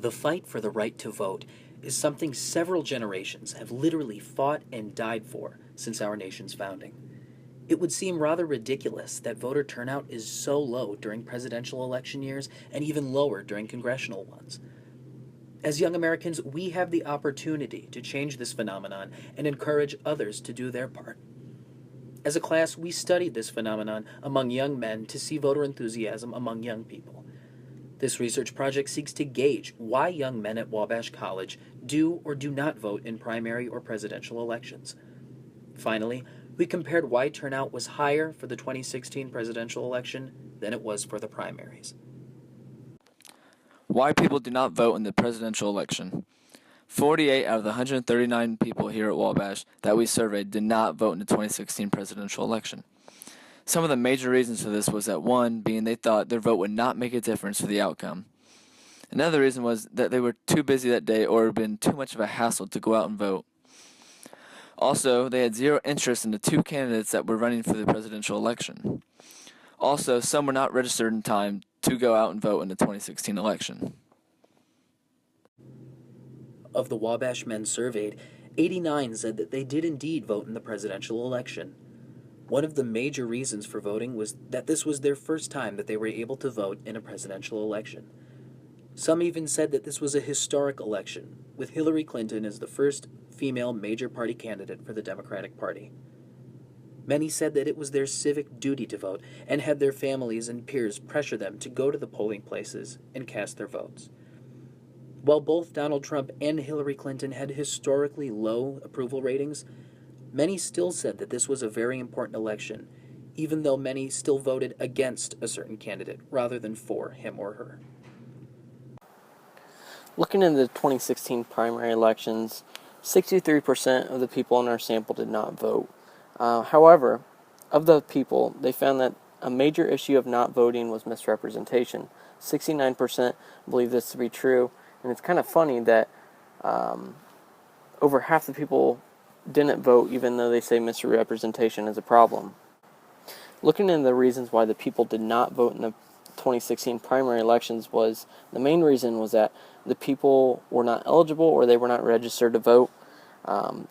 The fight for the right to vote is something several generations have literally fought and died for since our nation's founding. It would seem rather ridiculous that voter turnout is so low during presidential election years and even lower during congressional ones. As young Americans, we have the opportunity to change this phenomenon and encourage others to do their part. As a class, we studied this phenomenon among young men to see voter enthusiasm among young people. This research project seeks to gauge why young men at Wabash College do or do not vote in primary or presidential elections. Finally, we compared why turnout was higher for the 2016 presidential election than it was for the primaries. Why people do not vote in the presidential election. 48 out of the 139 people here at Wabash that we surveyed did not vote in the 2016 presidential election. Some of the major reasons for this was that one being they thought their vote would not make a difference for the outcome. Another reason was that they were too busy that day or it had been too much of a hassle to go out and vote. Also, they had zero interest in the two candidates that were running for the presidential election. Also, some were not registered in time to go out and vote in the 2016 election. Of the Wabash men surveyed, 89 said that they did indeed vote in the presidential election. One of the major reasons for voting was that this was their first time that they were able to vote in a presidential election. Some even said that this was a historic election, with Hillary Clinton as the first female major party candidate for the Democratic Party. Many said that it was their civic duty to vote and had their families and peers pressure them to go to the polling places and cast their votes. While both Donald Trump and Hillary Clinton had historically low approval ratings, many still said that this was a very important election, even though many still voted against a certain candidate rather than for him or her. Looking into the 2016 primary elections, 63% of the people in our sample did not vote. However, of the people, they found that a major issue of not voting was misrepresentation. 69% believe this to be true, and it's kind of funny that over half the people didn't vote even though they say misrepresentation is a problem. Looking into the reasons why the people did not vote in the 2016 primary elections was, the main reason was that the people were not eligible or they were not registered to vote.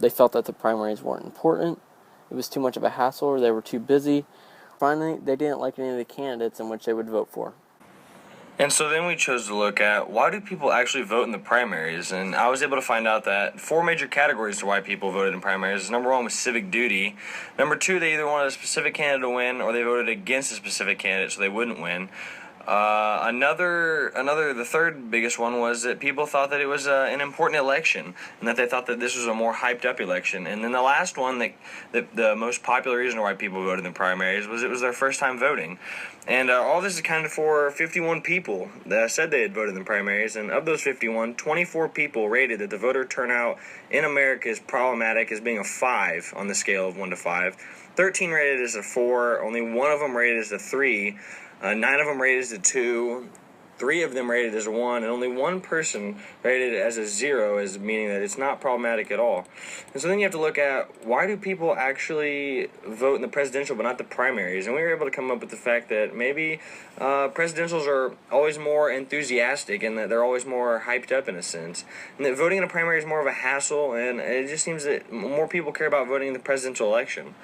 They felt that the primaries weren't important, it was too much of a hassle, or they were too busy. Finally, they didn't like any of the candidates in which they would vote for. And so then we chose to look at why do people actually vote in the primaries, and I was able to find out that 4 major categories to why people voted in primaries. Number 1 was civic duty. Number 2, they either wanted a specific candidate to win or they voted against a specific candidate so they wouldn't win. The third biggest one was that people thought that it was an important election and that they thought that this was a more hyped up election. And then the last one, the most popular reason why people voted in primaries was it was their first time voting. And all this is accounted for 51 people that said they had voted in primaries, and of those 51, 24 people rated that the voter turnout in America is problematic as being a 5 on the scale of 1 to 5. 13 rated as a 4, only one of them rated as a 3. 9 of them rated as a 2, 3 of them rated as a 1, and only one person rated it as a 0, as meaning that it's not problematic at all. And so then you have to look at, why do people actually vote in the presidential but not the primaries? And we were able to come up with the fact that maybe presidentials are always more enthusiastic and that they're always more hyped up in a sense. And that voting in a primary is more of a hassle, and it just seems that more people care about voting in the presidential election.